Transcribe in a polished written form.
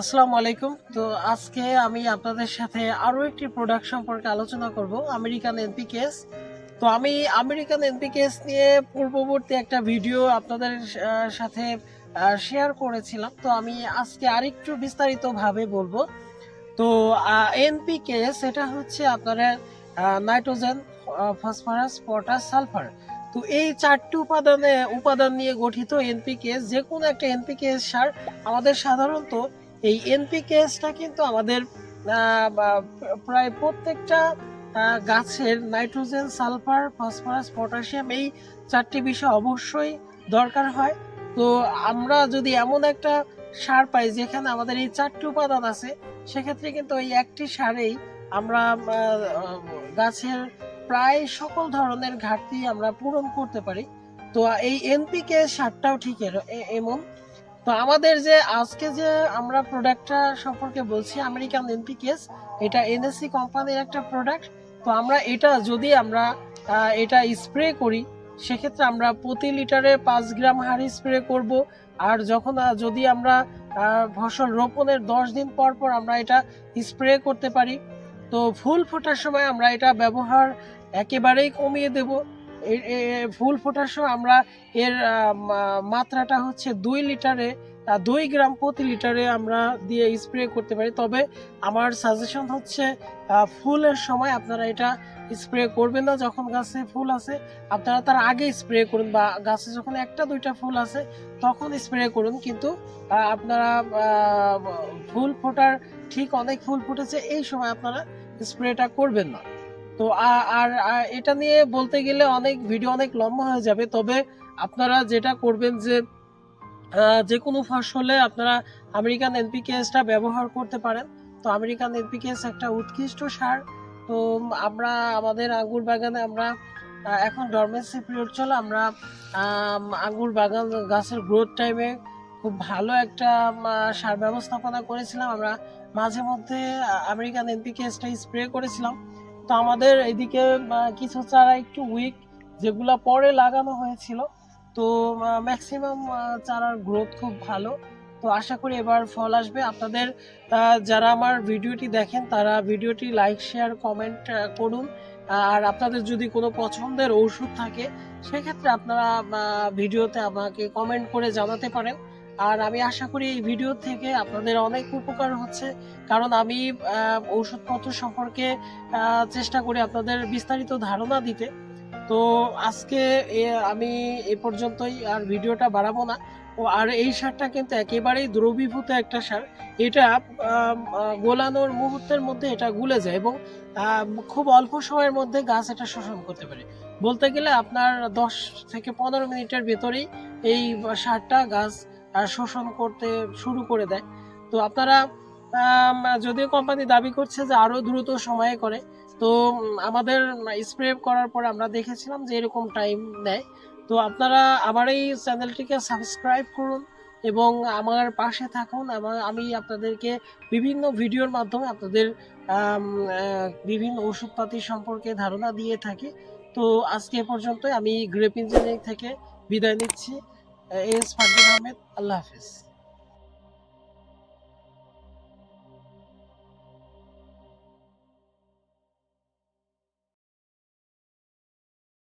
আসসালামু আলাইকুম। তো আজকে আমি আপনাদের সাথে আরো একটি প্রোডাক্ট সম্পর্কে আলোচনা করব, আমেরিকান এনপিকেএস। তো আমি আমেরিকান এনপিকেএস নিয়ে পূর্ববর্তী একটা ভিডিও আপনাদের সাথে শেয়ার করেছিলাম। তো আমি আজকে আরেকটু বিস্তারিতভাবে বলবো। তো এনপিকেএস এটা হচ্ছে আপনার নাইট্রোজেন, ফসফরাস, পটাশ, সালফার। তো এই চারটি উপাদান নিয়ে গঠিত এনপিকেএস। যে কোনো একটা এনপিকেএস সার আমাদের সাধারণত এই এনপিকেএসটা কিন্তু আমাদের প্রায় প্রত্যেকটা গাছের নাইট্রোজেন, সালফার, ফসফরাস, পটাশিয়াম এই চারটি বিষয় অবশ্যই দরকার হয়। তো আমরা যদি এমন একটা সার পাই যেখানে আমাদের এই চারটি উপাদান আছে, সেক্ষেত্রে কিন্তু ওই একটি সারেই আমরা গাছের প্রায় সকল ধরনের ঘাটতি আমরা পূরণ করতে পারি। তো এই এনপিকে সারটাও ঠিক এমন। তো আমাদের যে আজকে যে আমরা প্রোডাক্টটা সম্পর্কে বলছি, আমেরিকান এনপিকেস, এটা এনএসসি কোম্পানির একটা প্রোডাক্ট। তো আমরা এটা স্প্রে করি, সেক্ষেত্রে আমরা প্রতি লিটারে 5 গ্রাম হারে স্প্রে করব। আর যখন যদি আমরা ফসল রোপণের 10 দিন পর পর আমরা এটা স্প্রে করতে পারি। তো ফুল ফোটার সময় আমরা এটা ব্যবহার একেবারেই কমিয়ে দেব। ফুল ফোটার সময় আমরা এর মাত্রাটা হচ্ছে 2 গ্রাম প্রতি লিটারে আমরা দিয়ে স্প্রে করতে পারি। তবে আমার সাজেশন হচ্ছে ফুলের সময় আপনারা এটা স্প্রে করবেন না। যখন গাছে ফুল আছে আপনারা তার আগে স্প্রে করুন, বা গাছে যখন একটা দুইটা ফুল আছে তখন স্প্রে করুন। কিন্তু আপনারা ফুল ফোটার ঠিক অনেক ফুল ফুটেছে এই সময় আপনারা স্প্রেটা করবেন না। তো আর এটা নিয়ে বলতে গেলে ভিডিও অনেক লম্বা হয়ে যাবে। তবে আপনারা যেটা করবেন যে কোনো ফসলে আপনারা আমেরিকান এনপিকেএসটা ব্যবহার করতে পারেন। তো আমেরিকান এনপিকেএস একটা উৎকৃষ্ট সার। তো আমরা আমাদের আঙ্গুর বাগানে আমরা এখন ডরমেন্সি পিরিয়ড চলে, আমরা আঙ্গুর বাগান গাছের গ্রোথ টাইমে খুব ভালো একটা সার ব্যবস্থাপনা করেছিলাম। আমরা মাঝে মধ্যে আমেরিকান এনপিকেএসটা স্প্রে করেছিলাম। তো আমাদের এদিকে কিছু চারা একটু উইক, যেগুলা পরে লাগানো হয়েছিল। তো ম্যাক্সিমাম চারার গ্রোথ খুব ভালো। তো আশা করি এবার ফল আসবে। আপনাদের যারা আমার ভিডিওটি দেখেন তারা ভিডিওটি লাইক, শেয়ার, কমেন্ট করুন। আর আপনাদের যদি কোনো পছন্দের ঔষধ থাকে সেক্ষেত্রে আপনারা ভিডিওতে আমাকে কমেন্ট করে জানাতে পারেন। আর আমি আশা করি এই ভিডিও থেকে আপনাদের অনেক উপকার হচ্ছে, কারণ আমি ঔষধপত্র সম্পর্কে চেষ্টা করি আপনাদের বিস্তারিত ধারণা দিতে। তো আজকে আমি এ পর্যন্তই, আর ভিডিওটা বাড়াবো না। আর এই সারটা কিন্তু একেবারেই দ্রবীভূত একটা সার। এটা গোলানোর মুহূর্তের মধ্যে এটা গুলে যায় এবং খুব অল্প সময়ের মধ্যে গাছ এটা শোষণ করতে পারে। বলতে গেলে আপনার 10 থেকে 15 মিনিটের ভেতরেই এই সারটা গাছ শোষণ করতে শুরু করে দেয়। তো আপনারা যদিও কোম্পানি দাবি করছে যে আরো দ্রুত সময়ে করে, তো আমাদের স্প্রে করার পর আমরা দেখেছিলাম যে এরকম টাইম নেয়। তো আপনারা আমার এই চ্যানেলটিকে সাবস্ক্রাইব করুন এবং আমার পাশে থাকুন। আমি আপনাদেরকে বিভিন্ন ভিডিওর মাধ্যমে আপনাদের বিভিন্ন ওষুধপাতি সম্পর্কে ধারণা দিয়ে থাকি। তো আজকে এ পর্যন্তই। আমি গ্রেপ ইঞ্জিনিয়ারিং থেকে বিদায় নিচ্ছি। এস ফারদিন আহমেদ। আল্লাহ হাফিজ।